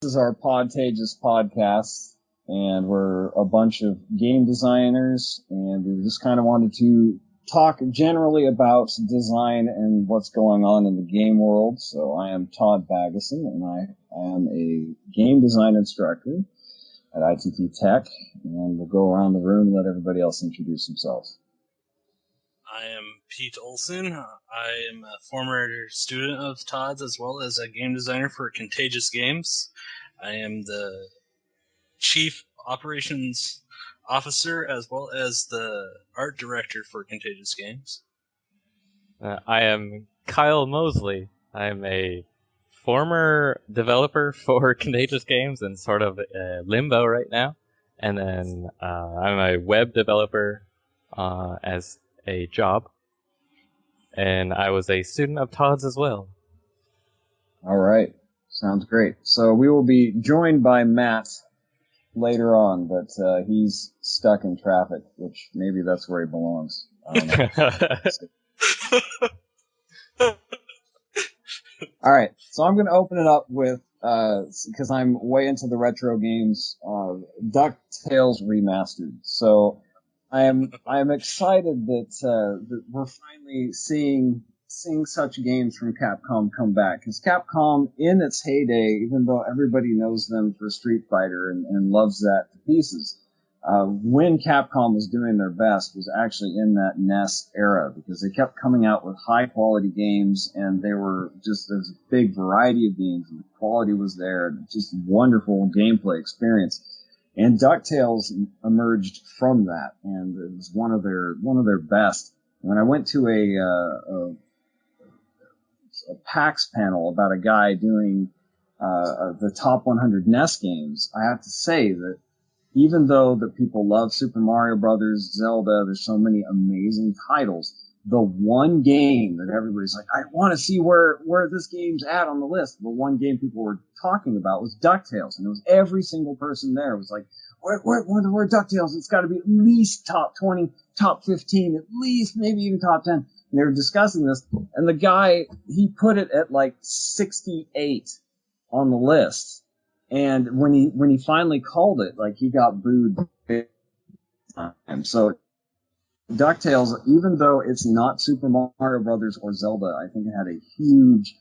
This is our Podtagious podcast, and we're a bunch of game designers, and we just kind of wanted to talk generally about design and what's going on in the game world. So I am Todd Baggeson, and I am a game design instructor at ITT Tech, and we'll go around the room and let everybody else introduce themselves. I am Pete Olson. I am a former student of Todd's as well as a game designer for Contagious Games. I am the chief operations officer as well as the art director for Contagious Games. I am Kyle Mosley. I'm a former developer for Contagious Games and sort of limbo right now. And then I'm a web developer as a job. And I was a student of Todd's as well. All right. Sounds great. So we will be joined by Matt later on, but he's stuck in traffic, which maybe that's where he belongs. I don't know. All right, so I'm going to open it up with, because I'm way into the retro games, DuckTales Remastered. So I am excited that we're finally seeing such games from Capcom come back, because Capcom in its heyday, even though everybody knows them for Street Fighter and loves that to pieces, when Capcom was doing their best was actually in that NES era, because they kept coming out with high quality games, and they were just, there's a big variety of games, and the quality was there, and just wonderful gameplay experience. And DuckTales emerged from that, and it was one of their best. When I went to a PAX panel about a guy doing the top 100 NES games, I have to say that even though that people love Super Mario Brothers, Zelda, there's so many amazing titles, the one game that everybody's like, I want to see where this game's at on the list, the one game people were talking about was DuckTales, and it was every single person there was like, where DuckTales? It's got to be at least top 20, top 15, at least maybe even top 10. And they were discussing this, and the guy, he put it at like 68 on the list. And when he finally called it, like, he got booed big time. So DuckTales, even though it's not Super Mario Brothers or Zelda, I think it had a huge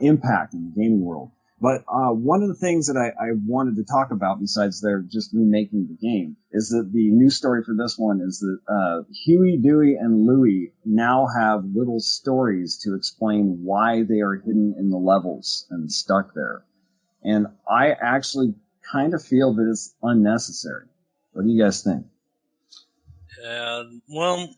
impact in the gaming world. But one of the things that I wanted to talk about, besides their just remaking the game, is that the news story for this one is that Huey, Dewey, and Louie now have little stories to explain why they are hidden in the levels and stuck there. And I actually kind of feel that it's unnecessary. What do you guys think? Well,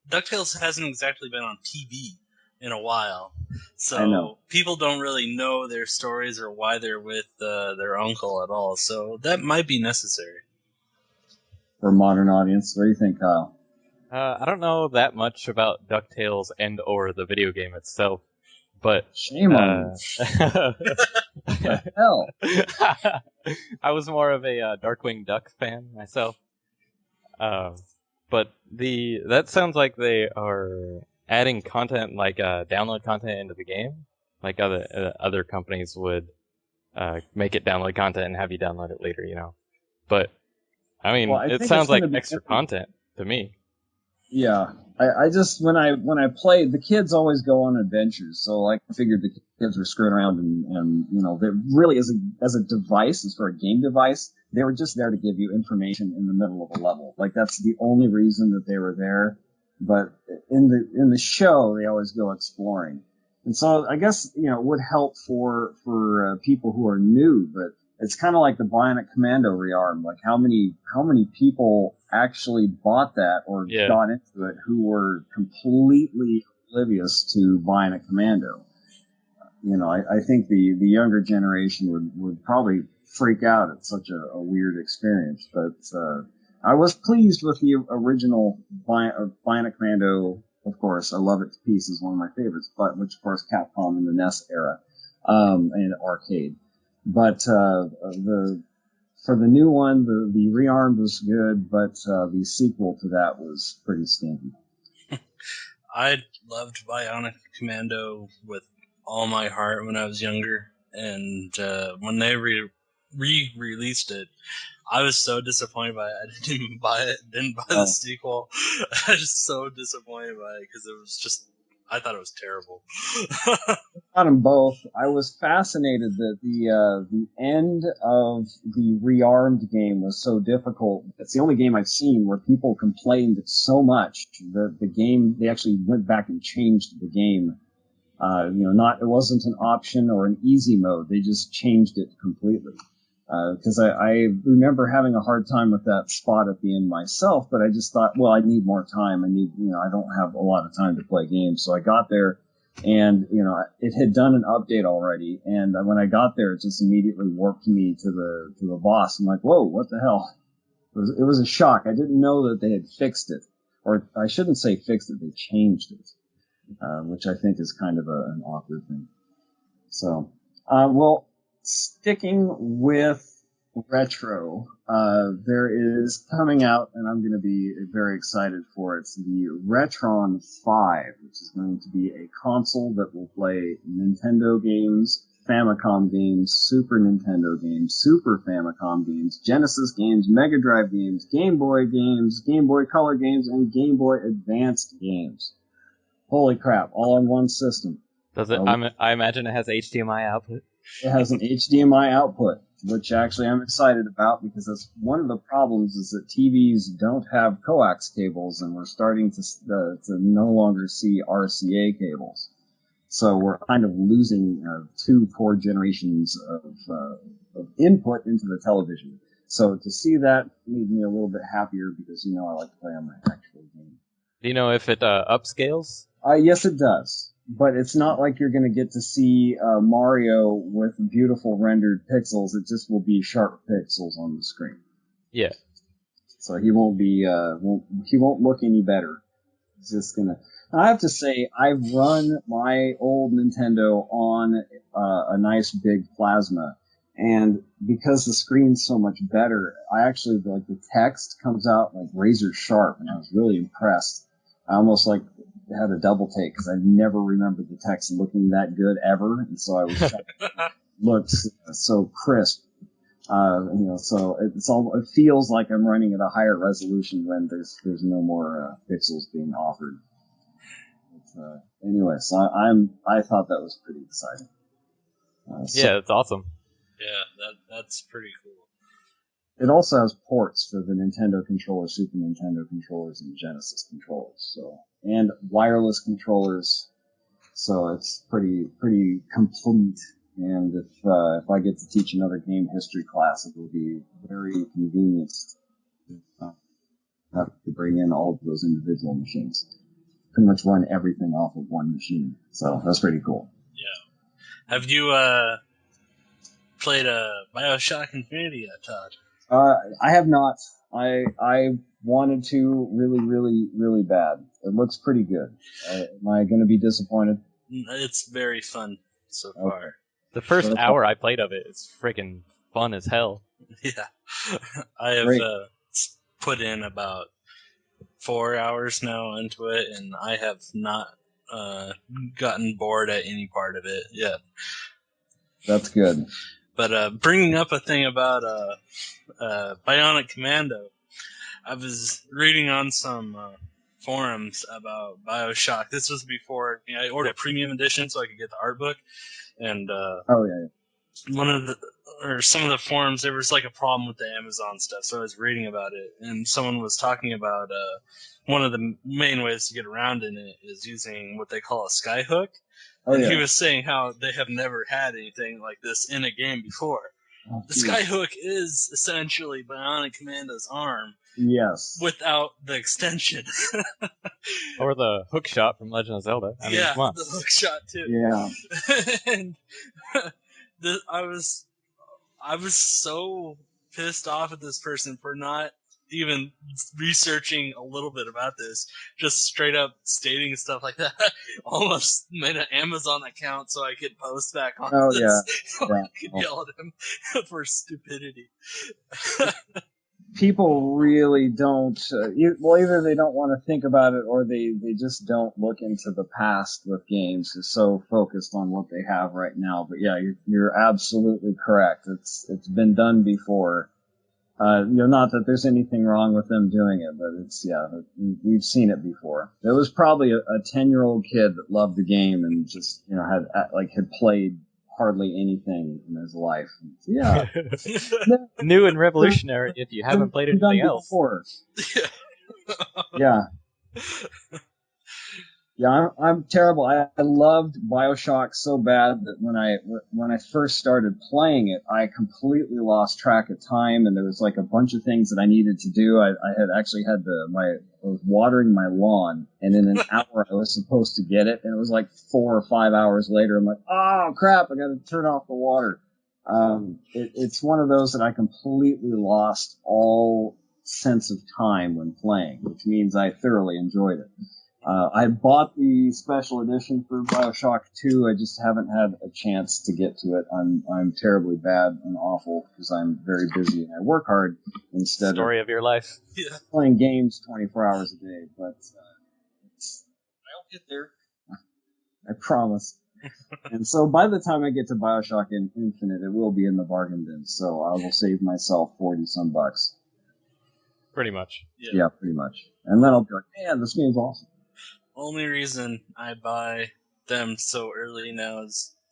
DuckTales hasn't exactly been on TV in a while, so people don't really know their stories or why they're with their uncle at all. So that might be necessary for a modern audience. What do you think, Kyle? I don't know that much about DuckTales and or the video game itself. But shame on you. Hell. I was more of a Darkwing Duck fan myself. But that sounds like they are adding content, like download content into the game, like other companies would make it download content and have you download it later, you know. But I mean, it sounds like extra content to me. Yeah, I just when I played, the kids always go on adventures, so like I figured the kids were screwing around, and you know, they really as a device, as for a game device, they were just there to give you information in the middle of a level. Like, that's the only reason that they were there. But in the show, they always go exploring, and so I guess, you know, it would help for people who are new, but it's kind of like the Bionic Commando rearm. Like, how many people actually bought that or got into it who were completely oblivious to Bionic Commando? You know, I think the younger generation would probably freak out at such a weird experience. But I was pleased with the original Bionic Commando. Of course, I love it to pieces. One of my favorites, but which of course Capcom in the NES era and arcade. But for the new one, the rearmed was good, but the sequel to that was pretty stinky. I loved Bionic Commando with all my heart when I was younger, and when they re-released it, I was so disappointed by it. I didn't even buy it. Didn't buy the sequel. I was so disappointed by it because it was just. I thought it was terrible. Got them both. I was fascinated that the end of the Rearmed game was so difficult. It's the only game I've seen where people complained so much that the game, they actually went back and changed the game. It wasn't an option or an easy mode. They just changed it completely. Because I remember having a hard time with that spot at the end myself, but I just thought, well, I need more time. I don't have a lot of time to play games. So I got there and, it had done an update already. And when I got there, it just immediately warped me to the boss. I'm like, whoa, what the hell? It was a shock. I didn't know that they had fixed it. Or I shouldn't say fixed it, they changed it. Which I think is kind of an awkward thing. So, sticking with retro, there is coming out, and I'm going to be very excited for it. It's the Retron 5, which is going to be a console that will play Nintendo games, Famicom games, Super Nintendo games, Super Famicom games, Genesis games, Mega Drive games, Game Boy games, Game Boy Color games, and Game Boy Advanced games. Holy crap, all on one system. Does it? I imagine it has HDMI output. It has an HDMI output, which actually I'm excited about because that's one of the problems is that TVs don't have coax cables, and we're starting to no longer see RCA cables. So we're kind of losing 2 core generations of input into the television. So to see that made me a little bit happier because I like to play on my actual game. Do you know if it upscales? Yes, it does. But it's not like you're going to get to see Mario with beautiful rendered pixels. It just will be sharp pixels on the screen. Yeah. So he won't be he won't look any better. It's just gonna. I have to say, I've run my old Nintendo on a nice big plasma, and because the screen's so much better, I actually like the text comes out like razor sharp, and I was really impressed. I almost had a double take because I never remembered the text looking that good ever, and so I was shocked. It looks so crisp. So it feels like I'm running at a higher resolution when there's no more pixels being offered. Anyway, so I thought that was pretty exciting. Yeah, it's awesome. Yeah, that's pretty cool. It also has ports for the Nintendo controller, Super Nintendo controllers, and Genesis controllers. And wireless controllers. So it's pretty complete. And if I get to teach another game history class, it will be very convenient to have to bring in all of those individual machines. Pretty much run everything off of one machine. So that's pretty cool. Yeah. Have you played BioShock Infinity yet, Todd? I have not. I wanted to really bad. It looks pretty good. Am I going to be disappointed? It's very fun so far. The first hour I played of it is freaking fun as hell. Yeah. I have put in about 4 hours now into it, and I have not gotten bored at any part of it yet. That's good. But bringing up a thing about Bionic Commando, I was reading on some forums about BioShock. This was before I ordered a premium edition so I could get the art book, and some of the forums, there was like a problem with the Amazon stuff, so I was reading about it, and someone was talking about one of the main ways to get around in it is using what they call a skyhook. He was saying how they have never had anything like this in a game before. The skyhook is essentially Bionic Commando's arm. Yes. Without the extension. Or the hook shot from Legend of Zelda. I mean, come on. The hook shot too. Yeah. And I was so pissed off at this person for not even researching a little bit about this, just straight up stating stuff like that. Almost made an Amazon account so I could post back on this. So I could yell at him for stupidity. people really don't. Either they don't want to think about it, or they just don't look into the past with games. They're so focused on what they have right now. But yeah, you're absolutely correct. It's been done before. Not that there's anything wrong with them doing it, but we've seen it before. There was probably a 10-year-old kid that loved the game and just, had played hardly anything in his life. Yeah. New and revolutionary if you haven't played anything else. Before. Yeah. Yeah, I'm terrible. I loved BioShock so bad that when I first started playing it, I completely lost track of time, and there was like a bunch of things that I needed to do. I had actually had I was watering my lawn, and in an hour I was supposed to get it, and it was like 4 or 5 hours later. I'm like, oh crap, I got to turn off the water. It's one of those that I completely lost all sense of time when playing, which means I thoroughly enjoyed it. I bought the special edition for BioShock 2. I just haven't had a chance to get to it. I'm terribly bad and awful because I'm very busy and I work hard instead Story of your life. Playing games 24 hours a day. But I'll get there. I promise. And so by the time I get to BioShock Infinite, it will be in the bargain bin. So I will save myself 40-some bucks. Pretty much. Yeah, pretty much. And then I'll be like, man, this game's awesome. Only reason I buy them so early now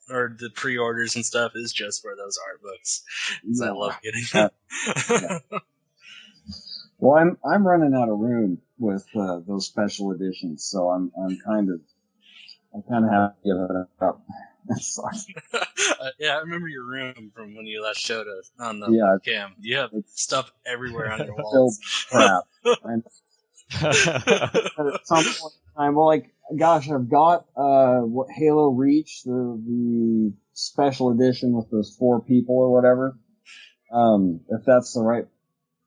or the pre-orders and stuff is just for those art books. Because I love getting them. Yeah. Well, I'm running out of room with those special editions, so I'm kind of have to give it up. That sucks. Yeah, I remember your room from when you last showed us on the cam. You have stuff everywhere on your walls. Crap. At some point in time, I've got Halo Reach, the special edition with those 4 people or whatever. If that's the right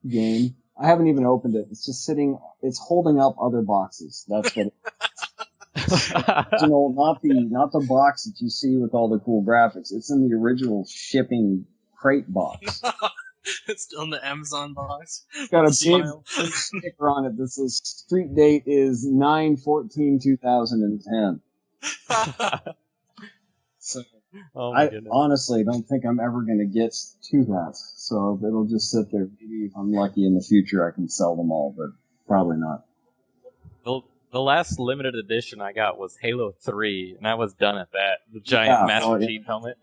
game, I haven't even opened it. It's just sitting. It's holding up other boxes. That's what. Not the box that you see with all the cool graphics. It's in the original shipping crate box. It's still in the Amazon box. It's got a big sticker on it that says street date is 9/14/2010. So I honestly don't think I'm ever going to get to that. So it'll just sit there. Maybe if I'm lucky in the future, I can sell them all, but probably not. The last limited edition I got was Halo 3, and I was done at that. The giant Master Chief helmet.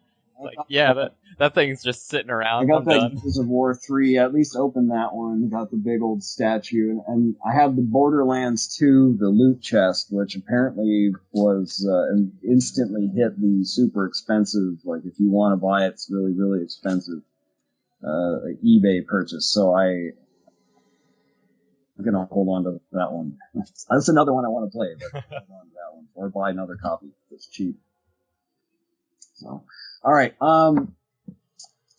That thing's just sitting around. I got that Gears of War 3. I at least opened that one. Got the big old statue, and I have the Borderlands 2, the loot chest, which apparently was instantly hit the super expensive. Like if you want to buy it, it's really really expensive eBay purchase. So I'm gonna hold on to that one. That's another one I want to play, but hold on to that one or buy another copy. It's cheap. So, all right.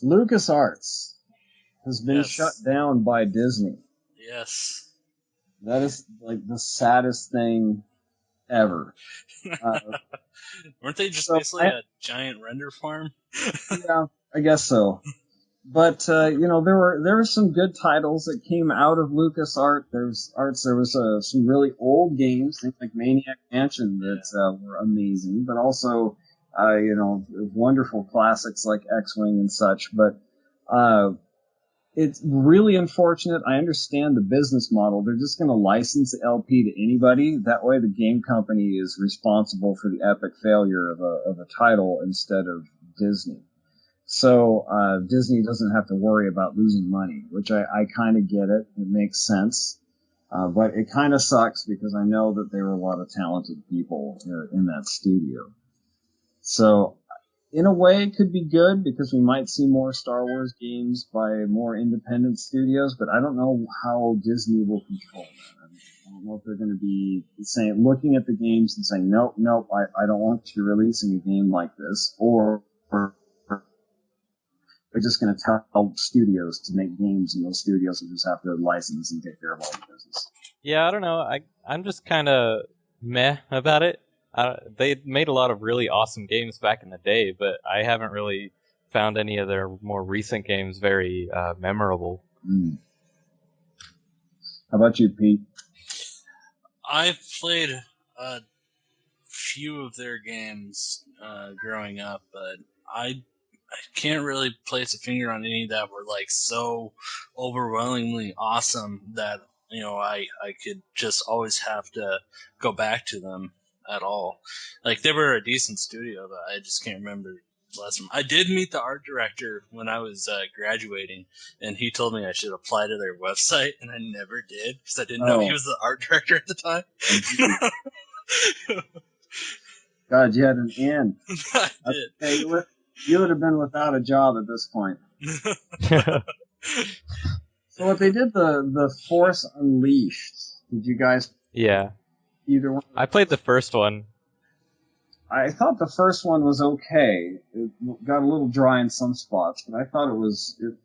LucasArts has been shut down by Disney. Yes. That is like the saddest thing ever. Weren't they just basically a giant render farm? Yeah, I guess so. But there were some good titles that came out of LucasArts. There was some really old games, things like Maniac Mansion that were amazing, but also wonderful classics like X-Wing and such. But it's really unfortunate. I understand the business model. They're just going to license the LP to anybody. That way, the game company is responsible for the epic failure of a title instead of Disney. So Disney doesn't have to worry about losing money, which I kind of get it. It makes sense. But it kind of sucks because I know that there were a lot of talented people in that studio. So in a way, it could be good because we might see more Star Wars games by more independent studios, but I don't know how Disney will control that. I don't know if they're going to be looking at the games and saying, nope, I don't want you releasing a game like this, or they're just going to tell studios to make games, and those studios will just have to license and take care of all the business. Yeah, I don't know. I'm just kind of meh about it. They made a lot of really awesome games back in the day, but I haven't really found any of their more recent games very memorable. How about you, Pete? I've played a few of their games growing up, but I can't really place a finger on any that were like so overwhelmingly awesome that I could just always have to go back to them at all. Like they were a decent studio, but I just can't remember the last one. I did meet the art director when I was graduating, and he told me I should apply to their website, and I never did because I didn't know he was the art director at the time. God, you had an in. I did. Hey, you would have been without a job at this point. So what they did, the Force Unleashed. Did you guys? Yeah. Either one? I played the first one. I thought the first one was okay. It got a little dry in some spots, but I thought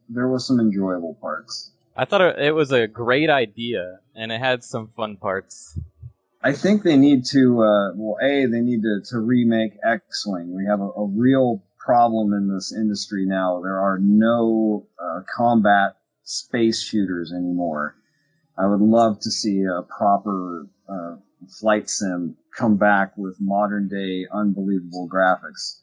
there was some enjoyable parts. I thought it was a great idea, and it had some fun parts. I think they need to, they need to remake X-Wing. We have a real problem in this industry now. There are no combat space shooters anymore. I would love to see a proper flight sim come back with modern day unbelievable graphics.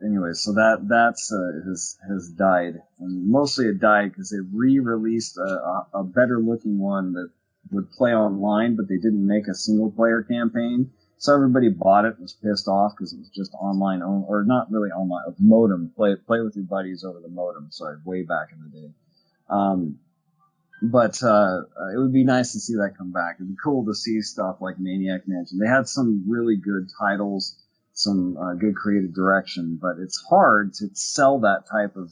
Anyway, so that's has died, and mostly it died because they re-released a better looking one that would play online, but they didn't make a single player campaign. So everybody bought it and was pissed off because it was just online, or not really online, a modem. Play with your buddies over the modem. Sorry, way back in the day. It would be nice to see that come back. It'd be cool to see stuff like Maniac Mansion. They had some really good titles, some good creative direction, but it's hard to sell that type of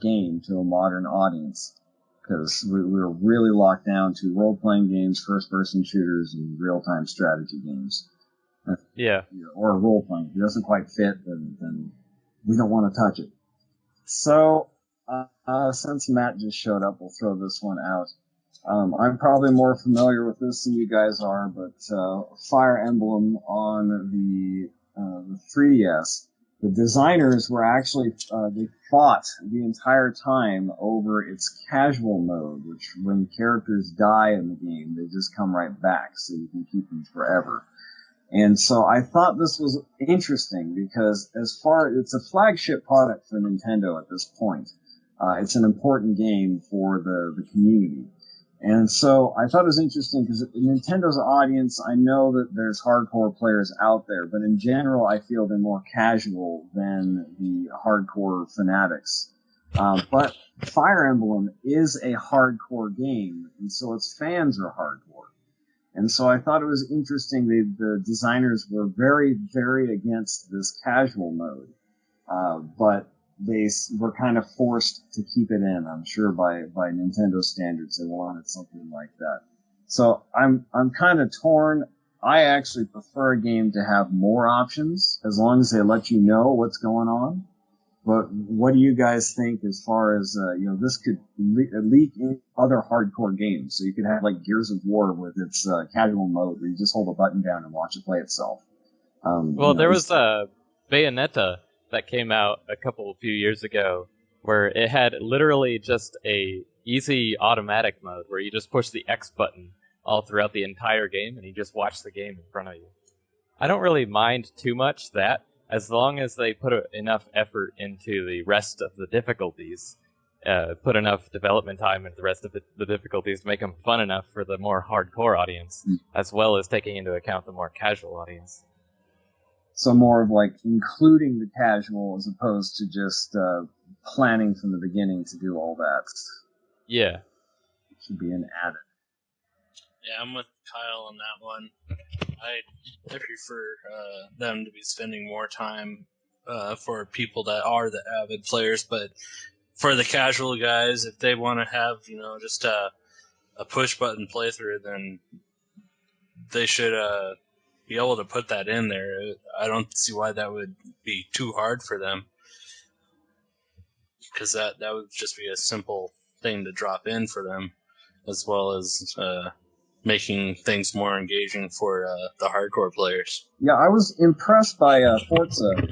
game to a modern audience because we're really locked down to role-playing games, first-person shooters, and real-time strategy games. Yeah. Or role-playing. If it doesn't quite fit, then we don't want to touch it. So... since Matt just showed up, we'll throw this one out. I'm probably more familiar with this than you guys are, but Fire Emblem on the 3DS, the designers were actually, they fought the entire time over its casual mode, which when characters die in the game, they just come right back, so you can keep them forever. And so I thought this was interesting because it's a flagship product for Nintendo at this point. It's an important game for the community. And so I thought it was interesting because Nintendo's audience, I know that there's hardcore players out there, but in general, I feel they're more casual than the hardcore fanatics. But Fire Emblem is a hardcore game, and so its fans are hardcore. And so I thought it was interesting the designers were very, very against this casual mode. But they were kind of forced to keep it in, I'm sure by Nintendo standards. They wanted something like that. So I'm kind of torn. I actually prefer a game to have more options as long as they let you know what's going on. But what do you guys think as far as, this could leak in other hardcore games? So you could have like Gears of War with its casual mode where you just hold a button down and watch it play itself. There was Bayonetta that came out a few years ago where it had literally just a easy automatic mode where you just push the X button all throughout the entire game and you just watch the game in front of you. I don't really mind too much that, as long as they put enough effort into the rest of the difficulties, put enough development time into the rest of the difficulties to make them fun enough for the more hardcore audience, as well as taking into account the more casual audience. So more of like including the casual as opposed to just planning from the beginning to do all that. Yeah. It should be an added. Yeah, I'm with Kyle on that one. I prefer them to be spending more time for people that are the avid players, but for the casual guys, if they want to have, just a push button playthrough, then they should be able to put that in there. I don't see why that would be too hard for them, because that would just be a simple thing to drop in for them, as well as making things more engaging for the hardcore players. Yeah, I was impressed by Forza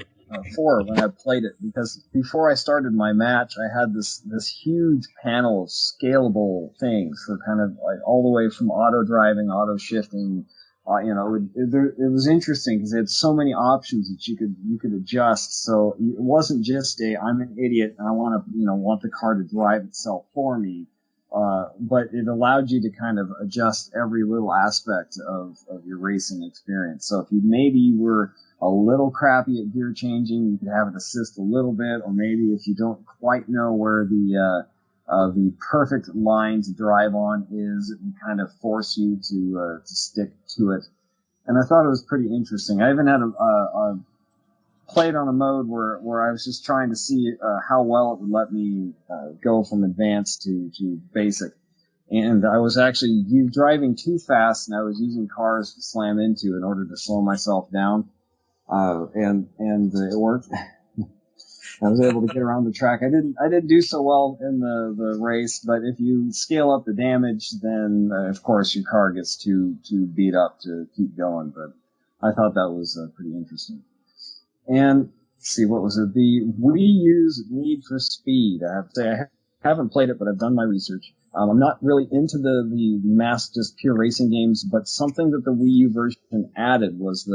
4 when I played it, because before I started my match, I had this huge panel of scalable things for kind of like all the way from auto driving, auto shifting. It was interesting because it had so many options that you could adjust. So it wasn't just I'm an idiot and I want the car to drive itself for me. But it allowed you to kind of adjust every little aspect of your racing experience. So if you were a little crappy at gear changing, you could have it assist a little bit, or maybe if you don't quite know where the perfect line to drive on is, it can kind of force you to stick to it. And I thought it was pretty interesting. I even had played on a mode where I was just trying to see how well it would let me go from advanced to basic. And I was actually driving too fast, and I was using cars to slam into in order to slow myself down. And it worked. I was able to get around the track. I didn't do so well in the race, but if you scale up the damage, then of course your car gets too beat up to keep going. But I thought that was pretty interesting. And let's see, what was it? The Wii U's Need for Speed. I have to say, I haven't played it, but I've done my research. I'm not really into the mass, just pure racing games, but something that the Wii U version added was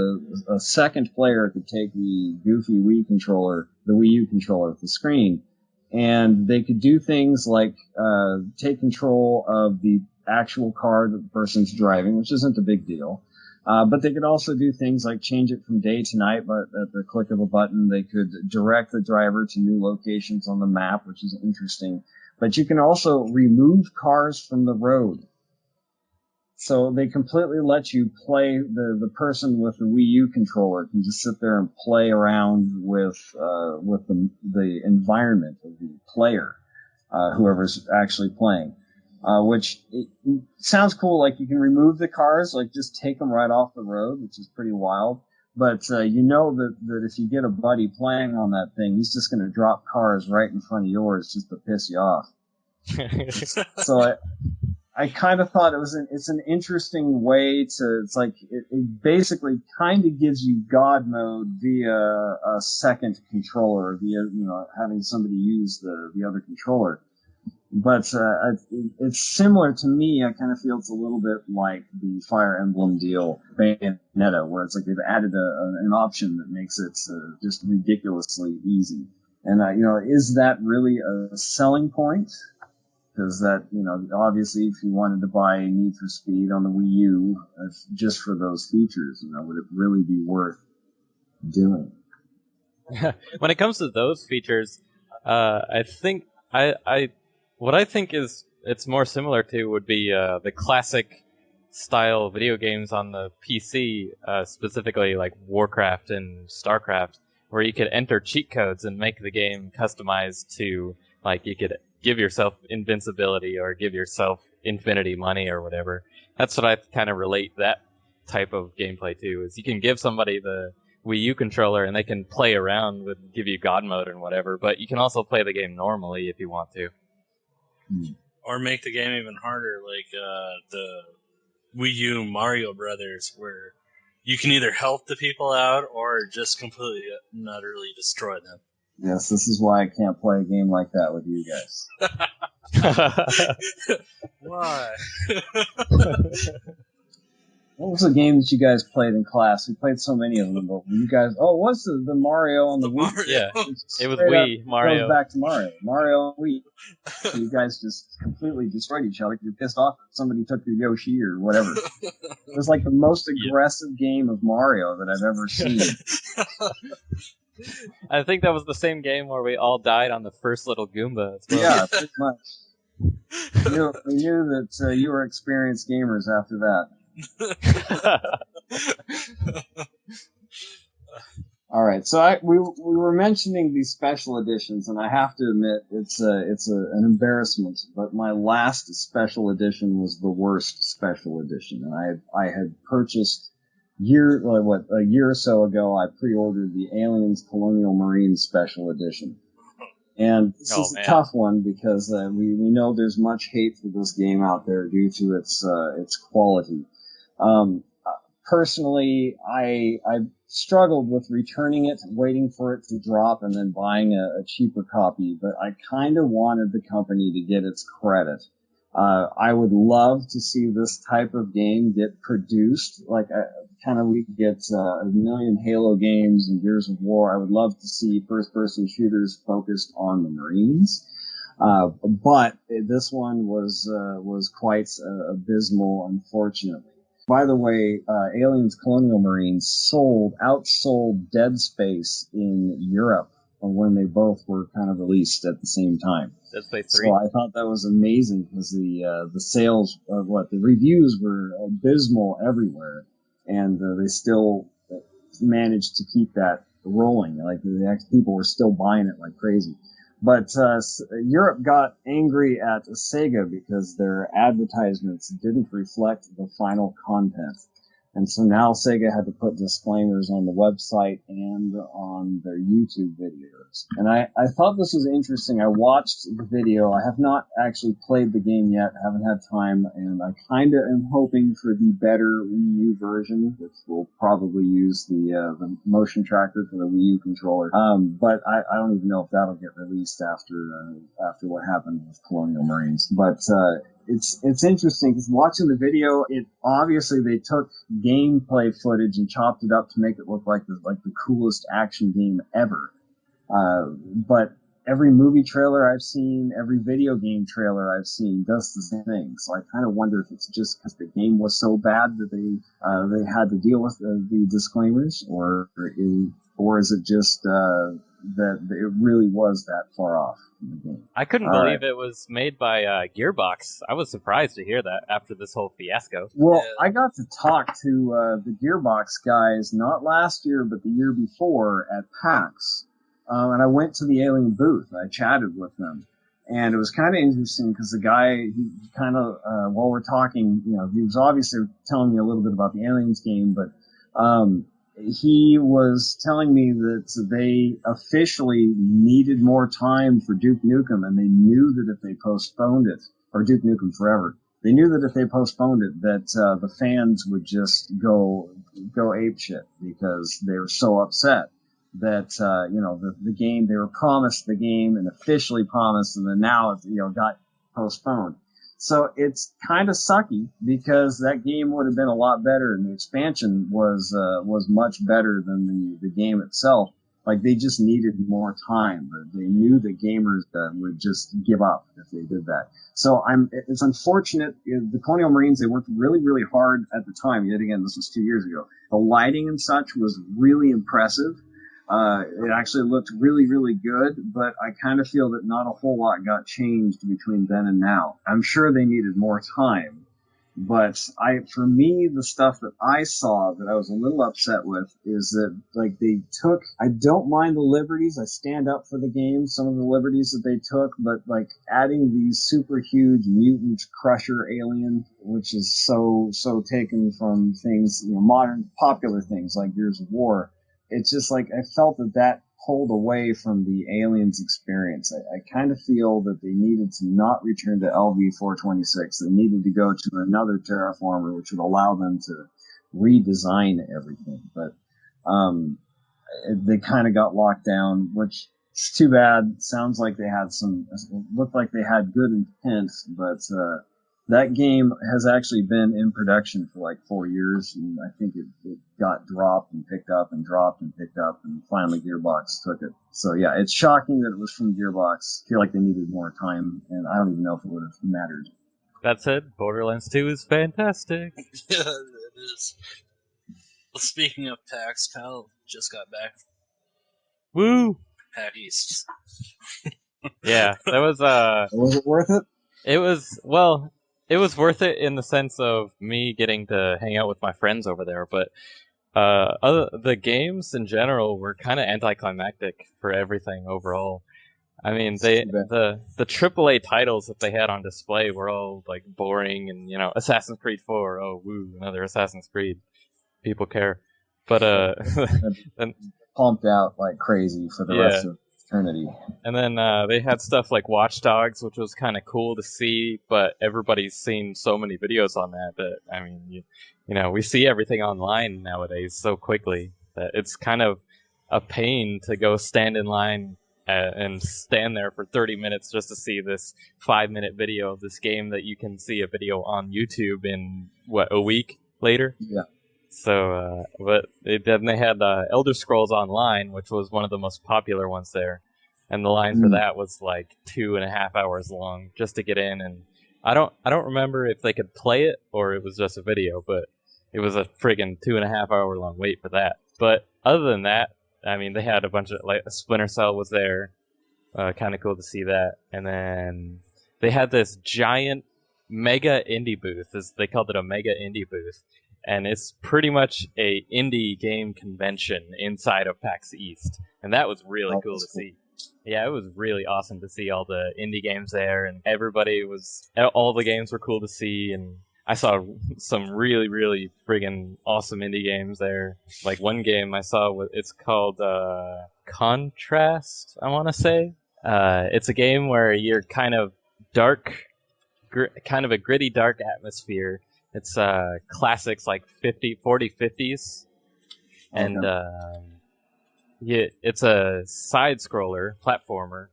a second player could take the goofy Wii controller, the Wii U controller at the screen, and they could do things like take control of the actual car that the person's driving, which isn't a big deal. But they could also do things like change it from day to night, but at the click of a button. They could direct the driver to new locations on the map, which is interesting. But you can also remove cars from the road. So they completely let you play the person with the Wii U controller can just sit there and play around with the environment of the player, whoever's actually playing. Which it sounds cool. Like you can remove the cars, like just take them right off the road, which is pretty wild. But you know that if you get a buddy playing on that thing, he's just going to drop cars right in front of yours just to piss you off. So I kind of thought it's an interesting way to. It's like it basically kind of gives you God mode via a second controller, via having somebody use the other controller. But it's similar to me. I kind of feel it's a little bit like the Fire Emblem deal, Bayonetta, where it's like they've added an option that makes it just ridiculously easy. And is that really a selling point? Because that, obviously, if you wanted to buy Need for Speed on the Wii U just for those features, would it really be worth doing? When it comes to those features, I think what I think is it's more similar to would be the classic style video games on the PC, specifically like Warcraft and StarCraft, where you could enter cheat codes and make the game customized to, like, you could give yourself invincibility or give yourself infinity money or whatever. That's what I kind of relate that type of gameplay to, is you can give somebody the Wii U controller and they can play around with, give you God mode and whatever, but you can also play the game normally if you want to. Or make the game even harder, like the Wii U Mario Brothers, where you can either help the people out or just completely and utterly destroy them. Yes, this is why I can't play a game like that with you guys. Why? What was the game that you guys played in class? We played so many of them, but you guys... Oh, what's the Mario on the Wii? Mario. Yeah, it was Wii, Mario. Goes back to Mario. Mario and Wii. So you guys just completely destroyed each other. You're pissed off that somebody took your Yoshi or whatever. It was like the most aggressive game of Mario that I've ever seen. I think that was the same game where we all died on the first little Goomba as well. Yeah, pretty much. We knew that you were experienced gamers after that. All right, so we were mentioning these special editions, and I have to admit it's an embarrassment. But my last special edition was the worst special edition, and I had purchased a year or so ago. I pre-ordered the Aliens Colonial Marine Special Edition, and this is a tough one because we know there's much hate for this game out there due to its quality. personally, I struggled with returning it, waiting for it to drop, and then buying a cheaper copy. But I kind of wanted the company to get its credit. I would love to see this type of game get produced. Like, kind of we get a million Halo games and Gears of War. I would love to see first-person shooters focused on the Marines. But this one was quite abysmal, unfortunately. By the way, Aliens Colonial Marines outsold Dead Space in Europe when they both were kind of released at the same time. Dead Space 3. So I thought that was amazing because the sales of the reviews were abysmal everywhere, and they still managed to keep that rolling. Like people were still buying it like crazy. But Europe got angry at Sega because their advertisements didn't reflect the final content. And so now Sega had to put disclaimers on the website and on their YouTube videos. And I thought this was interesting. I watched the video. I have not actually played the game yet. I haven't had time. And I kind of am hoping for the better Wii U version, which will probably use the motion tracker for the Wii U controller. But I don't even know if that'll get released after what happened with Colonial Marines. But it's interesting because watching the video, obviously they took gameplay footage and chopped it up to make it look like the coolest action game ever. But every movie trailer I've seen, every video game trailer I've seen does the same thing. So I kind of wonder if it's just because the game was so bad that they had to deal with the disclaimers, or is it just that it really was that far off from the game? I couldn't believe it was made by Gearbox. I was surprised to hear that after this whole fiasco. Well, I got to talk to the Gearbox guys not last year, but the year before at PAX. And I went to the Alien booth. I chatted with them. And it was kind of interesting because the guy, he kind of, while we're talking, he was obviously telling me a little bit about the Aliens game, but he was telling me that they officially needed more time for Duke Nukem, and they knew that if they postponed it, or Duke Nukem Forever, they knew that if they postponed it, that the fans would just go apeshit because they were so upset that the game, they were promised the game and officially promised, and then now it got postponed. So it's kind of sucky because that game would have been a lot better, and the expansion was much better than the game itself. Like, they just needed more time, but they knew the gamers would just give up if they did that. So it's unfortunate. The Colonial Marines, they worked really, really hard at the time. Yet again, this was 2 years ago. The lighting and such was really impressive. It actually looked really, really good, but I kind of feel that not a whole lot got changed between then and now. I'm sure they needed more time, but for me, the stuff that I saw that I was a little upset with is that, I don't mind the liberties. I stand up for the game, some of the liberties that they took, but adding these super huge mutant crusher alien, which is so taken from things, modern popular things like Gears of War. It's just I felt that pulled away from the Aliens experience. I kind of feel that they needed to not return to LV-426. They needed to go to another terraformer, which would allow them to redesign everything. But they kind of got locked down, which is too bad. Sounds like they had looked like they had good intent, but that game has actually been in production for 4 years, and I think it got dropped and picked up and dropped and picked up, and finally Gearbox took it. So yeah, it's shocking that it was from Gearbox. I feel like they needed more time, and I don't even know if it would have mattered. That said, Borderlands 2 is fantastic. Yeah, it is. Well, speaking of PAX, Kyle just got back. Woo! PAX East. Yeah, that was Was it worth it? It was worth it in the sense of me getting to hang out with my friends over there, but the games in general were kind of anticlimactic for everything overall. I mean, the AAA titles that they had on display were all boring, and Assassin's Creed 4, oh woo, another Assassin's Creed. People care, but and pumped out like crazy for the rest of Trinity. And then they had stuff like Watch Dogs, which was kind of cool to see, but everybody's seen so many videos on that I mean, you know, we see everything online nowadays so quickly that it's kind of a pain to go stand in line and stand there for 30 minutes just to see this 5-minute video of this game that you can see a video on YouTube in, a week later? Yeah. So, then they had Elder Scrolls Online, which was one of the most popular ones there. And the line for that was like 2.5 hours long just to get in. And I don't remember if they could play it or it was just a video, but it was a friggin' 2.5 hour long wait for that. But other than that, I mean, they had a bunch of, like, Splinter Cell was there. Kind of cool to see that. And then they had this giant mega indie booth. They called it a mega indie booth. And it's pretty much a indie game convention inside of PAX East. And that was really cool to see. Yeah, it was really awesome to see all the indie games there, and all the games were cool to see, and I saw some really, really friggin' awesome indie games there. Like one game I saw, it's called Contrast, I want to say. It's a game where you're kind of kind of a gritty, dark atmosphere. It's classics like 40, 50s, and it's a side-scroller platformer,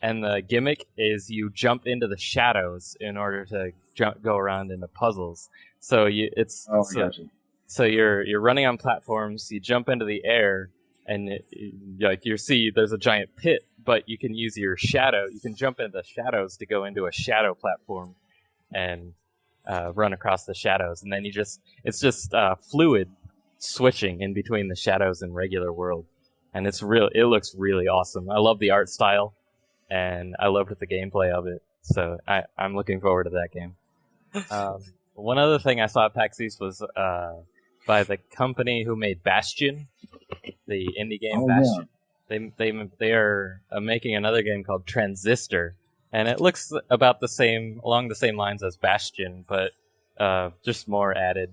and the gimmick is you jump into the shadows in order to go around into puzzles. So so you're running on platforms. You jump into the air, and you see there's a giant pit, but you can use your shadow. You can jump into the shadows to go into a shadow platform, and run across the shadows, and then it's just fluid switching in between the shadows and regular world. And it looks really awesome. I love the art style, and I loved the gameplay of it. So I'm looking forward to that game. One other thing I saw at PAX East was by the company who made Bastion, the indie game Bastion. Yeah. They are making another game called Transistor, and it looks about along the same lines as Bastion, but just more added.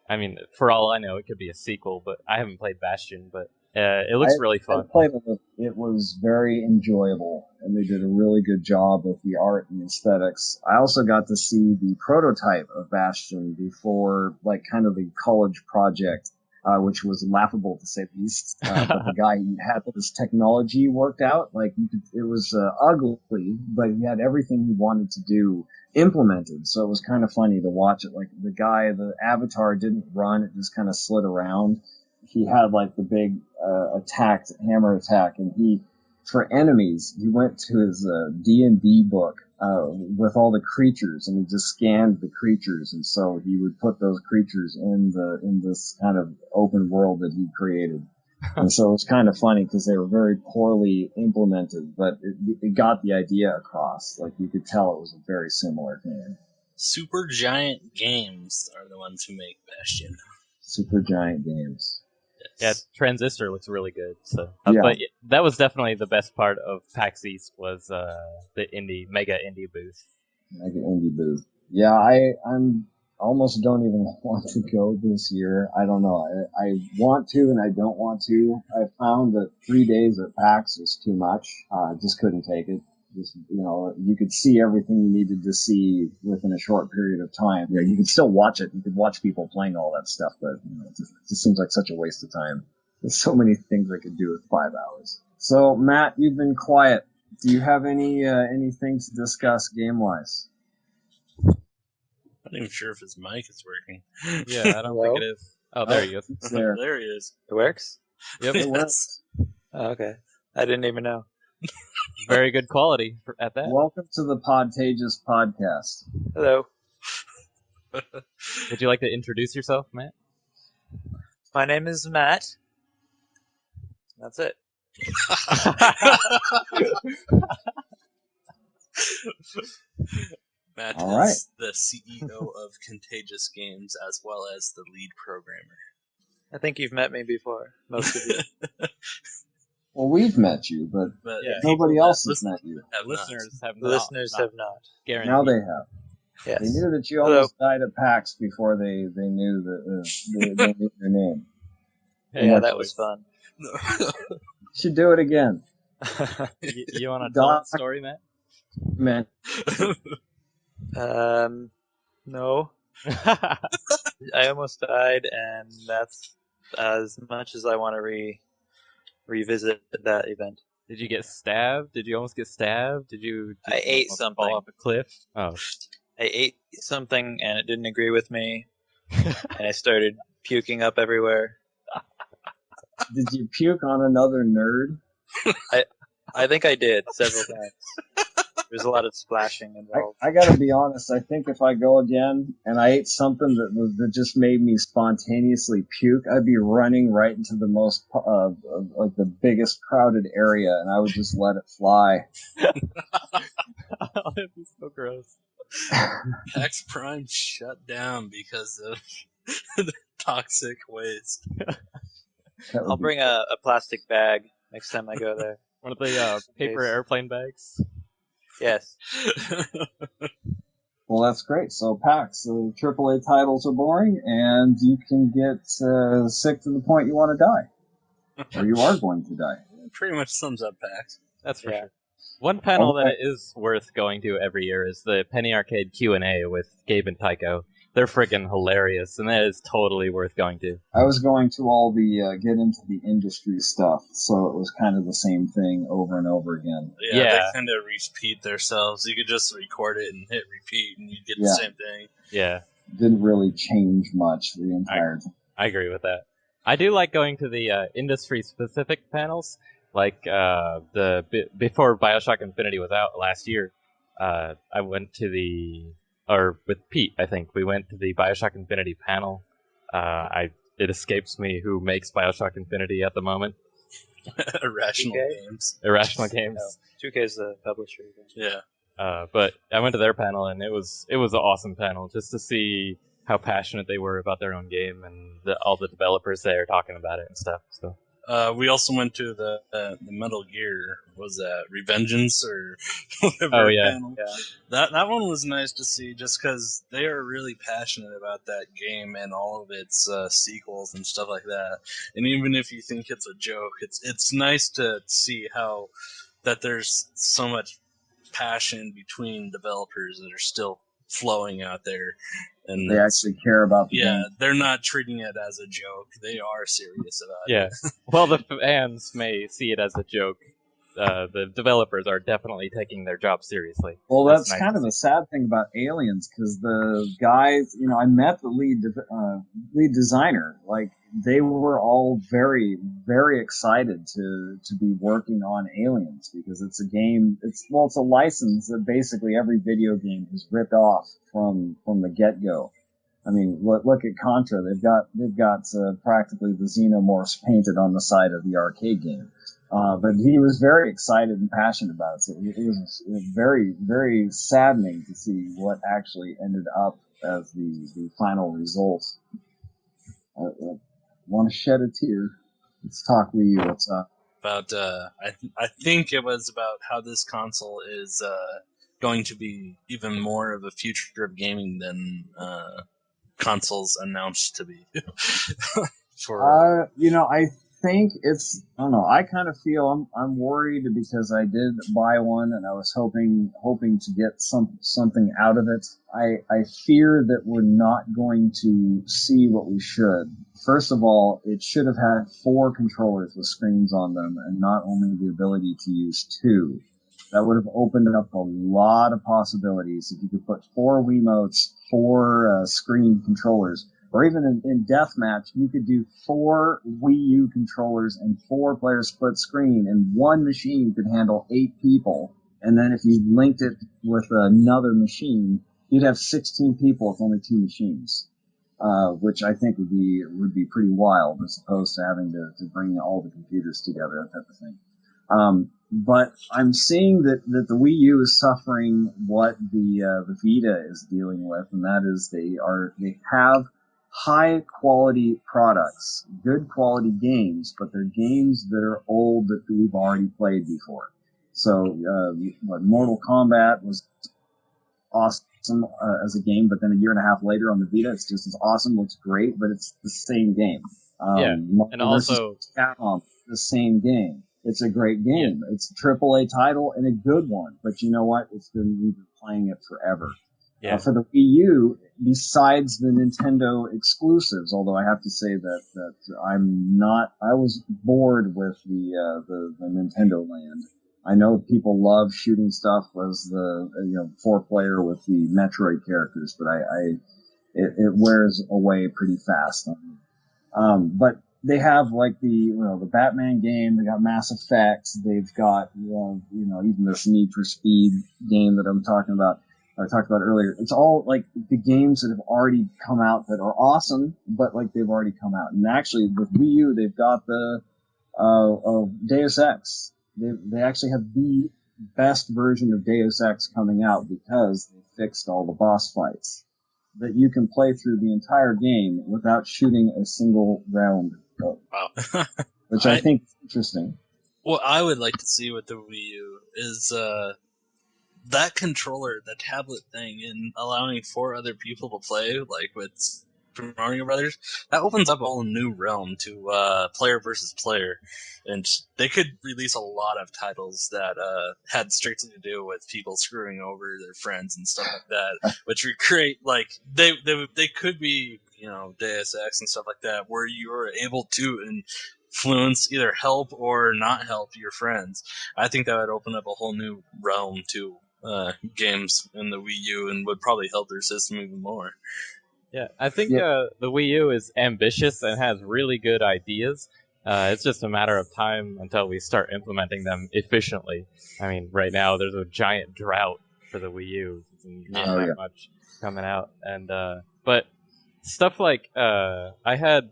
I mean, for all I know, it could be a sequel, but I haven't played Bastion, but it looks really fun. I played it. It was very enjoyable, and they did a really good job with the art and aesthetics. I also got to see the prototype of Bastion before, like, kind of the college project, which was laughable to say the least. But the guy had this technology worked out. Like, it was ugly, but he had everything he wanted to do implemented. So it was kind of funny to watch it. Like, the avatar didn't run; it just kind of slid around. He had like the big hammer attack, and for enemies, he went to his D&D book with all the creatures, and he just scanned the creatures, and so he would put those creatures in this kind of open world that he created. And so it was kind of funny because they were very poorly implemented, but it got the idea across. Like, you could tell it was a very similar game. Supergiant Games are the ones who make Bastion. Supergiant Games. Yeah, Transistor looks really good. So, but that was definitely the best part of PAX East was the mega indie booth. Mega indie booth. Yeah, I'm almost don't even want to go this year. I don't know. I want to and I don't want to. I found that 3 days at PAX was too much. Just couldn't take it. Just, you could see everything you needed to see within a short period of time. Yeah, you could still watch it. You could watch people playing all that stuff, but it just seems like such a waste of time. There's so many things I could do with 5 hours. So, Matt, you've been quiet. Do you have anything to discuss game-wise? I'm not even sure if his mic is working. Yeah, I don't think it is. Oh, there he is. There he is. It works? Yep, it works. Oh, okay. I didn't even know. Very good quality at that. Welcome to the Podtagious podcast. Hello. Would you like to introduce yourself, Matt? My name is Matt. That's it. Matt All is the CEO of Podtagious Games as well as the lead programmer. I think you've met me before, most of you. Well, we've met you, but nobody else has met you. Listeners have not. Listeners have not. Guaranteed. Now they have. Yes. They knew that you almost died at PAX before they knew they knew your name. Yeah, that was fun. Should do it again. You want to tell that story, Matt? Man, No. I almost died, and that's as much as I want to revisit that event. Did you get stabbed? Did you almost get stabbed? Did you I ate almost something. fall off a cliff? Oh. I ate something, and it didn't agree with me, and I started puking up everywhere. did you puke on another nerd? I think I did several times. There's a lot of splashing involved. I gotta be honest. I think if I go again and I ate something that just made me spontaneously puke, I'd be running right into the most like the biggest crowded area, and I would just let it fly. That'd be so gross. PAX Prime shut down because of the toxic waste. I'll bring a plastic bag next time I go there. One of the paper airplane bags. Yes. Well, that's great. So PAX, the AAA titles are boring, and you can get sick to the point you want to die, or you are going to die. Pretty much sums up PAX. That's for sure. One panel that is worth going to every year is the Penny Arcade Q&A with Gabe and Tycho. They're freaking hilarious, and that is totally worth going to. I was going to all the get into the industry stuff, so it was kind of the same thing over and over again. Yeah. They kind of repeat themselves. You could just record it and hit repeat, and you get the same thing. Yeah. Didn't really change much the entire time. I agree with that. I do like going to the industry-specific panels, like before BioShock Infinity was out last year. I went to with Pete, I think we went to the BioShock Infinity panel. It escapes me who makes BioShock Infinity at the moment. Irrational 2K? Games. Irrational Games. No, 2K is the publisher. Yeah. But I went to their panel, and it was an awesome panel just to see how passionate they were about their own game, and all the developers there talking about it and stuff. So. We also went to the Metal Gear, was that Revengeance or whatever panel. Yeah. That one was nice to see just because they are really passionate about that game and all of its sequels and stuff like that. And even if you think it's a joke, it's nice to see how that there's so much passion between developers that are still flowing out there. And they actually care about the game. They're not treating it as a joke. They are serious about it. Yeah. Well, the fans may see it as a joke. The developers are definitely taking their job seriously. Well, that's nice kind of the sad thing about Aliens, because the guys, I met the lead designer. Like, they were all very, very excited to be working on Aliens, because it's a game. It's a license that basically every video game has ripped off from the get-go. I mean, look at Contra. They've got practically the xenomorphs painted on the side of the arcade game. But he was very excited and passionate about it. So it was very, very saddening to see what actually ended up as the final result. I want to shed a tear. Let's talk Wii U. What's up? About I think it was about how this console is going to be even more of a future of gaming than consoles announced to be. I think it's, I don't know, I kind of feel I'm worried because I did buy one and I was hoping to get something out of it. I fear that we're not going to see what we should. First of all, it should have had 4 controllers with screens on them and not only the ability to use 2. That would have opened up a lot of possibilities. If you could put 4 Wiimotes, 4 screen controllers, or even in Deathmatch, you could do 4 Wii U controllers and 4-player split screen, and one machine could handle 8 people. And then if you linked it with another machine, you'd have 16 people with only 2 machines, which I think would be pretty wild, as opposed to having to bring all the computers together, that type of thing. But I'm seeing that the Wii U is suffering what the Vita is dealing with, and that is they have high quality products, good quality games, but they're games that are old that we've already played before. So, Mortal Kombat was awesome as a game, but then a year and a half later on the Vita, it's just as awesome, looks great, but it's the same game. And also Capcom, the same game. It's a great game. It's a AAA title and a good one. But you know what? We've been playing it forever. Yeah. For the Wii U, besides the Nintendo exclusives, although I have to say that I was bored with the Nintendo land. I know people love shooting stuff as the 4-player with the Metroid characters, but it wears away pretty fast on me. But they have like the Batman game. They got Mass Effect. They've got even this Need for Speed game that I talked about earlier. It's all like the games that have already come out that are awesome, but like they've already come out. And actually with Wii U, they've got the Deus Ex. They actually have the best version of Deus Ex coming out because they fixed all the boss fights, that you can play through the entire game without shooting a single round. Wow. Which I think is interesting. What I would like to see with the Wii U is that controller, the tablet thing, and allowing 4 other people to play, like with Super Mario Brothers, that opens up a whole new realm to player versus player. And they could release a lot of titles that had strictly to do with people screwing over their friends and stuff like that, which would create, like, they could be, Deus Ex and stuff like that, where you are able to influence, either help or not help your friends. I think that would open up a whole new realm to games in the Wii U and would probably help their system even more. Yeah, I think the Wii U is ambitious and has really good ideas. It's just a matter of time until we start implementing them efficiently. I mean, right now there's a giant drought for the Wii U. Not that much coming out, and but stuff like I had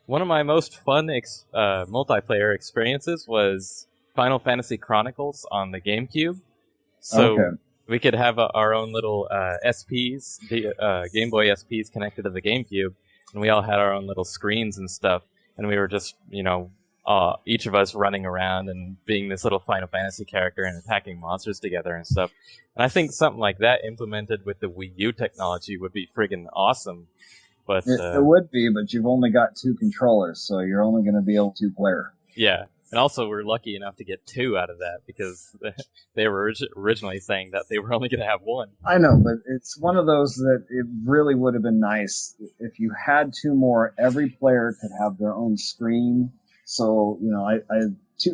one of my most fun multiplayer experiences was Final Fantasy Chronicles on the GameCube. So we could have our own little SPs, the Game Boy SPs connected to the GameCube, and we all had our own little screens and stuff, and we were just, each of us running around and being this little Final Fantasy character and attacking monsters together and stuff. And I think something like that implemented with the Wii U technology would be friggin' awesome. But it would be, but you've only got 2 controllers, so you're only going to be able to player. Yeah. And also, we're lucky enough to get 2 out of that because they were originally saying that they were only going to have 1. I know, but it's one of those that it really would have been nice if you had 2 more. Every player could have their own screen. So,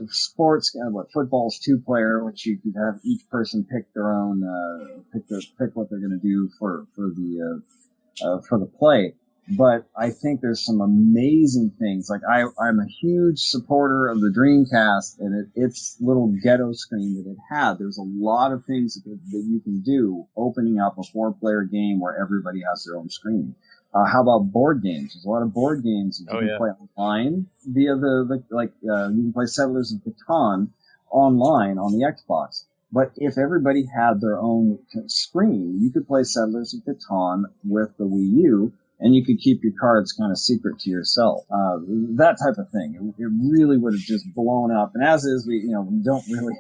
sports, football's 2-player, which you could have each person pick their own, pick what they're going to do for the play. But I think there's some amazing things. Like I'm a huge supporter of the Dreamcast and its little ghetto screen that it had. There's a lot of things that you can do opening up a 4-player game where everybody has their own screen. How about board games? There's a lot of board games that you can play online via you can play Settlers of Catan online on the Xbox. But if everybody had their own screen, you could play Settlers of Catan with the Wii U, and you could keep your cards kind of secret to yourself. That type of thing. It really would have just blown up. And as is, we don't really.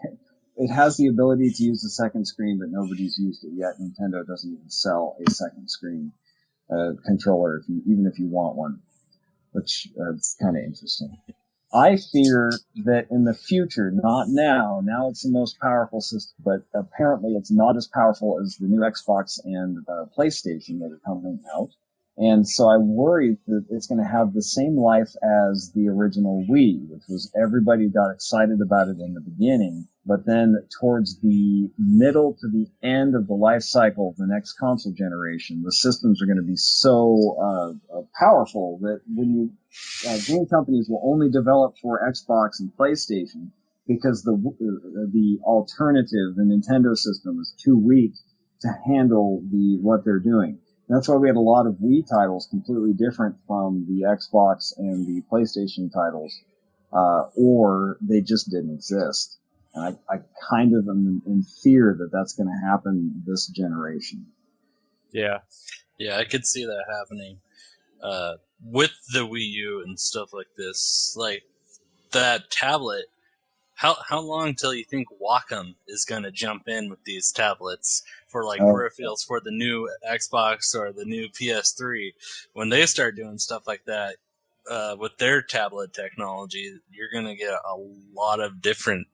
It has the ability to use the second screen, but nobody's used it yet. Nintendo doesn't even sell a second screen controller, even if you want one, which is kind of interesting. I fear that in the future, not now it's the most powerful system, but apparently it's not as powerful as the new Xbox and PlayStation that are coming out. And so I worry that it's going to have the same life as the original Wii, which was everybody got excited about it in the beginning, but then towards the middle to the end of the life cycle of the next console generation, the systems are going to be so powerful that when game companies will only develop for Xbox and PlayStation because the alternative, the Nintendo system, is too weak to handle what they're doing. And that's why we had a lot of Wii titles completely different from the Xbox and the PlayStation titles, or they just didn't exist. And I kind of am in fear that that's going to happen this generation. Yeah, I could see that happening with the Wii U and stuff like this. Like that tablet. How long till you think Wacom is going to jump in with these tablets for peripherals for the new Xbox or the new PS3? When they start doing stuff like that, with their tablet technology, you're going to get a lot of different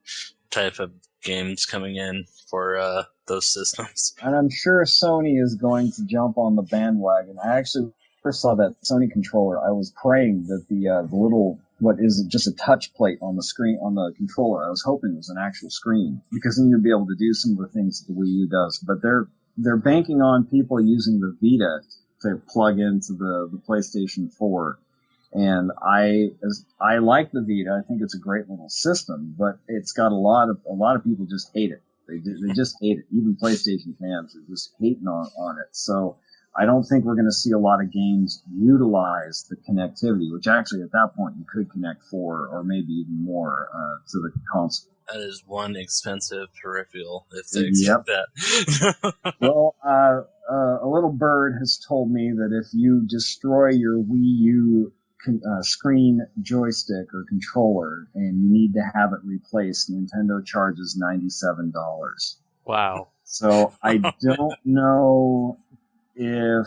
type of games coming in for those systems. And I'm sure Sony is going to jump on the bandwagon. I actually first saw that Sony controller. I was praying that the little, what is it, just a touch plate on the screen, on the controller, I was hoping it was an actual screen, because then you'd be able to do some of the things that the Wii U does. But they're banking on people using the Vita to plug into the PlayStation 4. And I like the Vita. I think it's a great little system, but it's got a lot of people just hate it. They just hate it. Even PlayStation fans are just hating on it. So I don't think we're going to see a lot of games utilize the connectivity, which actually at that point you could connect 4 or maybe even more to the console. That is one expensive peripheral, if they accept that. Well, a little bird has told me that if you destroy your Wii U screen joystick or controller and you need to have it replaced, Nintendo charges $97. Wow. So I don't know if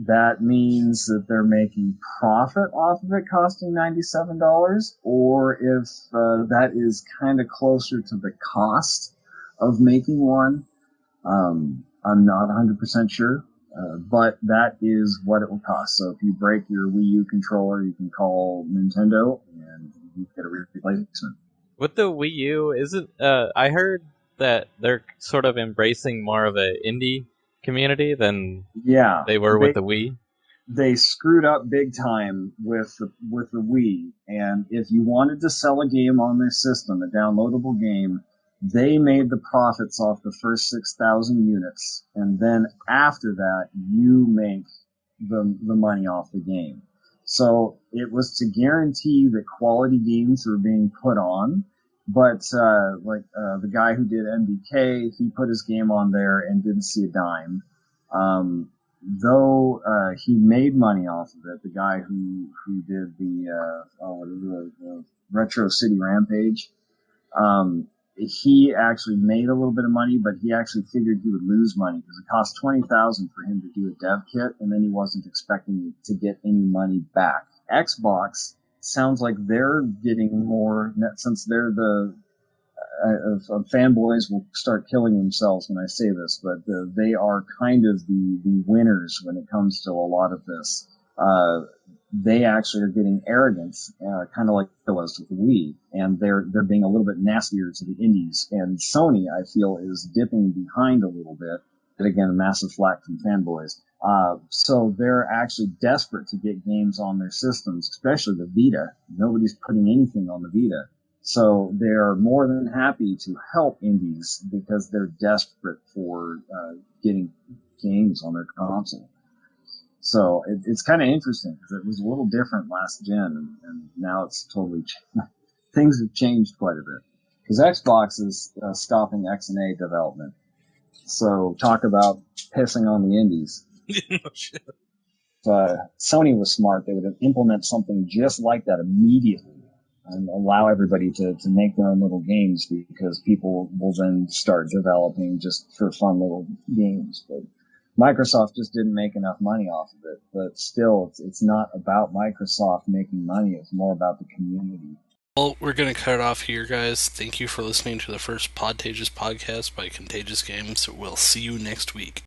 that means that they're making profit off of it costing $97, or if that is kind of closer to the cost of making one. I'm not 100% sure. But that is what it will cost. So if you break your Wii U controller, you can call Nintendo and you get a replacement. With the Wii U, isn't I heard that they're sort of embracing more of an indie community than they were with the Wii. They screwed up big time with the Wii, and if you wanted to sell a game on their system, a downloadable game, they made the profits off the first 6,000 units, and then after that, you make the money off the game. So it was to guarantee that quality games were being put on, but the guy who did MDK, he put his game on there and didn't see a dime. Though he made money off of it, the guy who did the Retro City Rampage, he actually made a little bit of money, but he actually figured he would lose money because it cost $20,000 for him to do a dev kit, and then he wasn't expecting to get any money back. Xbox sounds like they're getting more, since they're fanboys will start killing themselves when I say this, but they are kind of the winners when it comes to a lot of this. They actually are getting arrogant, kind of like it was with the Wii, and they're being a little bit nastier to the indies. And Sony, I feel, is dipping behind a little bit. And again, a massive flack from fanboys. So they're actually desperate to get games on their systems, especially the Vita. Nobody's putting anything on the Vita. So they're more than happy to help indies because they're desperate for getting games on their console. So it's kind of interesting because it was a little different last gen, and now it's totally things have changed quite a bit. Because Xbox is stopping XNA development. So talk about pissing on the indies. Sony was smart. They would have implemented something just like that immediately and allow everybody to make their own little games, because people will then start developing just for fun little games. But Microsoft just didn't make enough money off of it. But still, it's not about Microsoft making money. It's more about the community. Well, we're going to cut it off here, guys. Thank you for listening to the first Podtagious podcast by Contagious Games. We'll see you next week.